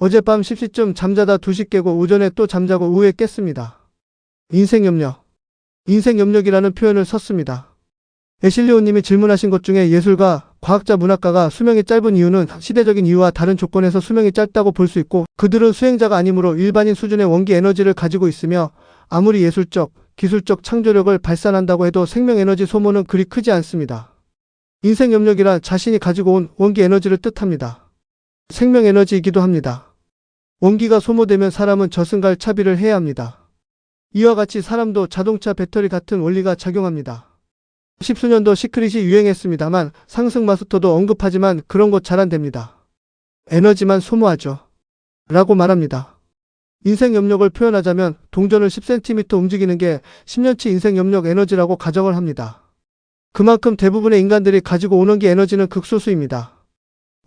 어젯밤 10시쯤 잠자다 2시 깨고 오전에 또 잠자고 오후에 깼습니다. 인생엽력. 인생엽력이라는 표현을 썼습니다. 애실리오님이 질문하신 것 중에 예술가, 과학자, 문학가가 수명이 짧은 이유는 시대적인 이유와 다른 조건에서 수명이 짧다고 볼 수 있고 그들은 수행자가 아니므로 일반인 수준의 원기 에너지를 가지고 있으며 아무리 예술적, 기술적 창조력을 발산한다고 해도 생명 에너지 소모는 그리 크지 않습니다. 인생엽력이란 자신이 가지고 온 원기 에너지를 뜻합니다. 생명 에너지이기도 합니다. 원기가 소모되면 사람은 저승갈차비를 해야 합니다. 이와 같이 사람도 자동차 배터리 같은 원리가 작용합니다. 십수년도 시크릿이 유행했습니다만 상승 마스터도 언급하지만 그런 것 잘 안됩니다. 에너지만 소모하죠. 라고 말합니다. 인생엽력을 표현하자면 동전을 10cm 움직이는 게 10년치 인생엽력 에너지라고 가정을 합니다. 그만큼 대부분의 인간들이 가지고 오는 게 에너지는 극소수입니다.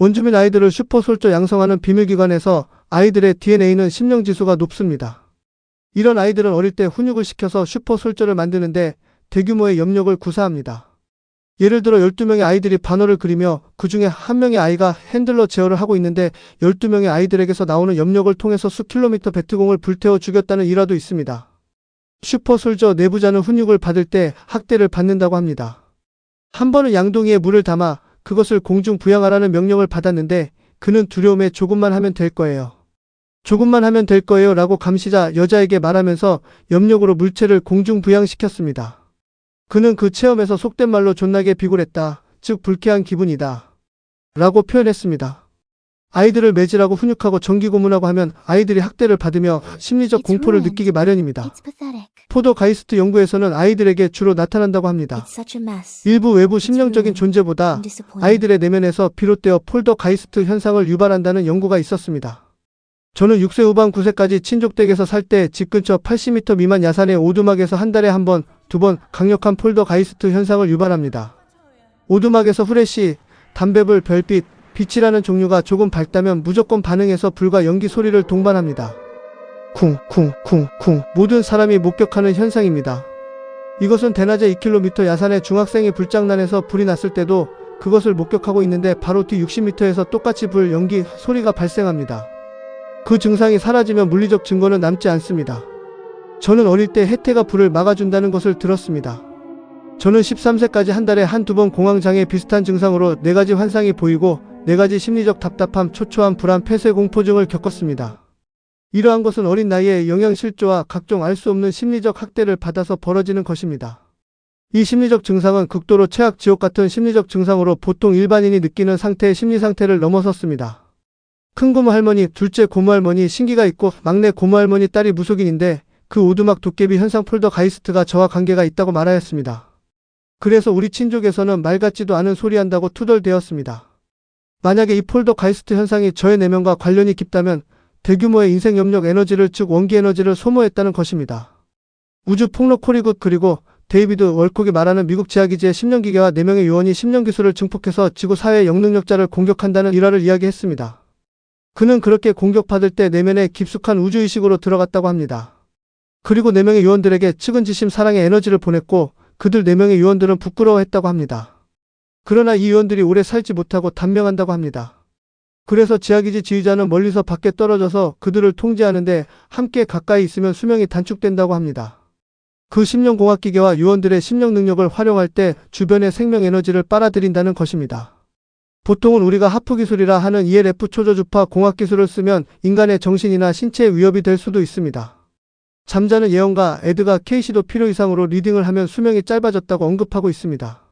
원주민 아이들을 슈퍼솔저 양성하는 비밀기관에서 아이들의 DNA는 심령지수가 높습니다. 이런 아이들은 어릴 때 훈육을 시켜서 슈퍼솔저를 만드는데 대규모의 염력을 구사합니다. 예를 들어 12명의 아이들이 반어를 그리며 그 중에 한 명의 아이가 핸들러 제어를 하고 있는데 12명의 아이들에게서 나오는 염력을 통해서 수킬로미터 배트공을 불태워 죽였다는 일화도 있습니다. 슈퍼솔저 내부자는 훈육을 받을 때 학대를 받는다고 합니다. 한 번은 양동이에 물을 담아 그것을 공중 부양하라는 명령을 받았는데 그는 두려움에 조금만 하면 될 거예요. 조금만 하면 될 거예요 라고 감시자 여자에게 말하면서 염력으로 물체를 공중 부양시켰습니다. 그는 그 체험에서 속된 말로 존나게 비굴했다. 즉 불쾌한 기분이다. 라고 표현했습니다. 아이들을 매질하고 훈육하고 정기고문하고 하면 아이들이 학대를 받으며 심리적 공포를 느끼기 마련입니다. 포도가이스트 연구에서는 아이들에게 주로 나타난다고 합니다. 일부 외부 심령적인 존재보다 아이들의 내면에서 비롯되어 폴더가이스트 현상을 유발한다는 연구가 있었습니다. 저는 6세 후반 9세까지 친족댁에서 살 때 집 근처 80m 미만 야산의 오두막에서 한 달에 한 번, 두 번 강력한 폴더가이스트 현상을 유발합니다. 오두막에서 후레쉬, 담배불, 별빛, 빛이라는 종류가 조금 밝다면 무조건 반응해서 불과 연기 소리를 동반합니다. 쿵, 쿵, 쿵, 쿵. 모든 사람이 목격하는 현상입니다. 이것은 대낮에 2km 야산의 중학생이 불장난해서 불이 났을 때도 그것을 목격하고 있는데 바로 뒤 60m에서 똑같이 불, 연기, 소리가 발생합니다. 그 증상이 사라지면 물리적 증거는 남지 않습니다. 저는 어릴 때 혜태가 불을 막아준다는 것을 들었습니다. 저는 13세까지 한 달에 한두 번 공황장애 비슷한 증상으로 4가지 환상이 보이고 4가지 심리적 답답함, 초조함, 불안, 폐쇄 공포증을 겪었습니다. 이러한 것은 어린 나이에 영양실조와 각종 알 수 없는 심리적 학대를 받아서 벌어지는 것입니다. 이 심리적 증상은 극도로 최악 지옥 같은 심리적 증상으로 보통 일반인이 느끼는 상태의 심리 상태를 넘어섰습니다. 큰 고모 할머니, 둘째 고모 할머니 신기가 있고 막내 고모 할머니 딸이 무속인인데 그 오두막 도깨비 현상 폴더가이스트가 저와 관계가 있다고 말하였습니다. 그래서 우리 친족에서는 말 같지도 않은 소리 한다고 투덜대었습니다. 만약에 이 폴더가이스트 현상이 저의 내면과 관련이 깊다면 대규모의 인생엽력 에너지를 즉 원기 에너지를 소모했다는 것입니다. 우주 폭력 콜리굿 그리고 데이비드 월콕이 말하는 미국 지하기지의 10년기계와 4명의 요원이 10년기술을 증폭해서 지구 사회의 영능력자를 공격한다는 일화를 이야기했습니다. 그는 그렇게 공격받을 때 내면에 깊숙한 우주의식으로 들어갔다고 합니다. 그리고 4명의 요원들에게 측은지심 사랑의 에너지를 보냈고 그들 4명의 요원들은 부끄러워했다고 합니다. 그러나 이 요원들이 오래 살지 못하고 단명한다고 합니다. 그래서 지하기지 지휘자는 멀리서 밖에 떨어져서 그들을 통제하는데 함께 가까이 있으면 수명이 단축된다고 합니다. 그 심령공학기계와 요원들의 심령 능력을 활용할 때 주변의 생명 에너지를 빨아들인다는 것입니다. 보통은 우리가 하프기술이라 하는 ELF 초저주파 공학기술을 쓰면 인간의 정신이나 신체에 위협이 될 수도 있습니다. 잠자는 예언가 에드가 케이시도 필요 이상으로 리딩을 하면 수명이 짧아졌다고 언급하고 있습니다.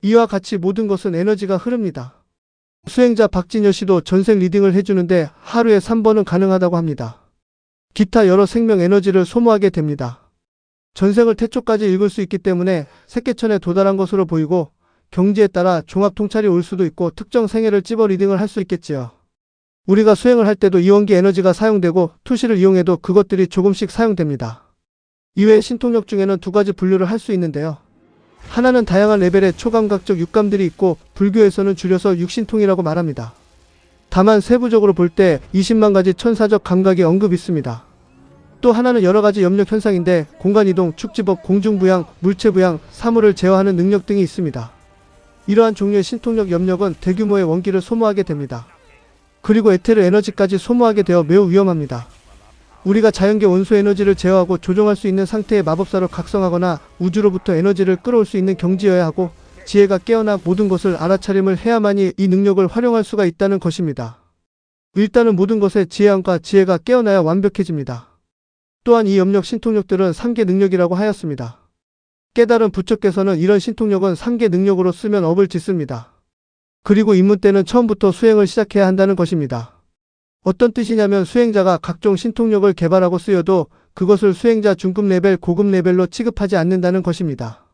이와 같이 모든 것은 에너지가 흐릅니다. 수행자 박진여 씨도 전생 리딩을 해주는데 하루에 3번은 가능하다고 합니다. 기타 여러 생명 에너지를 소모하게 됩니다. 전생을 태초까지 읽을 수 있기 때문에 새끼천에 도달한 것으로 보이고 경지에 따라 종합통찰이 올 수도 있고 특정 생애를 찝어 리딩을 할 수 있겠지요. 우리가 수행을 할 때도 이원기 에너지가 사용되고 투시를 이용해도 그것들이 조금씩 사용됩니다. 이외에 신통력 중에는 2가지 분류를 할 수 있는데요. 하나는 다양한 레벨의 초감각적 육감들이 있고 불교에서는 줄여서 육신통이라고 말합니다. 다만 세부적으로 볼 때 20만 가지 천사적 감각이 언급이 있습니다. 또 하나는 여러 가지 염력 현상인데 공간이동, 축지법, 공중부양, 물체부양, 사물을 제어하는 능력 등이 있습니다. 이러한 종류의 신통력 염력은 대규모의 원기를 소모하게 됩니다. 그리고 에테르 에너지까지 소모하게 되어 매우 위험합니다. 우리가 자연계 원소 에너지를 제어하고 조종할 수 있는 상태의 마법사로 각성하거나 우주로부터 에너지를 끌어올 수 있는 경지여야 하고 지혜가 깨어나 모든 것을 알아차림을 해야만이 이 능력을 활용할 수가 있다는 것입니다. 일단은 모든 것에 지혜함과 지혜가 깨어나야 완벽해집니다. 또한 이 염력 신통력들은 3개 능력이라고 하였습니다. 깨달은 부처께서는 이런 신통력은 3개 능력으로 쓰면 업을 짓습니다. 그리고 입문 때는 처음부터 수행을 시작해야 한다는 것입니다. 어떤 뜻이냐면 수행자가 각종 신통력을 개발하고 쓰여도 그것을 수행자 중급 레벨, 고급 레벨로 취급하지 않는다는 것입니다.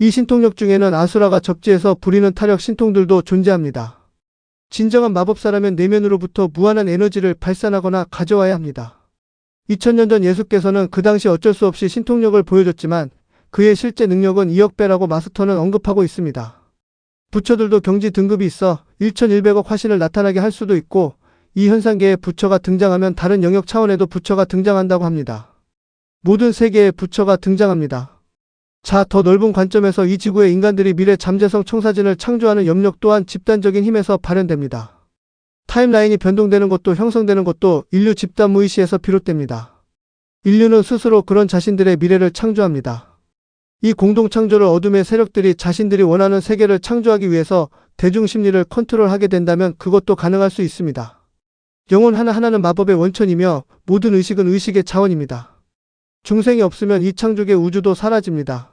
이 신통력 중에는 아수라가 접지해서 부리는 타력 신통들도 존재합니다. 진정한 마법사라면 내면으로부터 무한한 에너지를 발산하거나 가져와야 합니다. 2000년 전 예수께서는 그 당시 어쩔 수 없이 신통력을 보여줬지만 그의 실제 능력은 2억 배라고 마스터는 언급하고 있습니다. 부처들도 경지 등급이 있어 1100억 화신을 나타나게 할 수도 있고 이 현상계에 부처가 등장하면 다른 영역 차원에도 부처가 등장한다고 합니다. 모든 세계에 부처가 등장합니다. 자, 더 넓은 관점에서 이 지구의 인간들이 미래 잠재성 청사진을 창조하는 염력 또한 집단적인 힘에서 발현됩니다. 타임라인이 변동되는 것도 형성되는 것도 인류 집단 무의식에서 비롯됩니다. 인류는 스스로 그런 자신들의 미래를 창조합니다. 이 공동창조를 어둠의 세력들이 자신들이 원하는 세계를 창조하기 위해서 대중심리를 컨트롤하게 된다면 그것도 가능할 수 있습니다. 영혼 하나하나는 마법의 원천이며 모든 의식은 의식의 자원입니다. 중생이 없으면 이 창조의 우주도 사라집니다.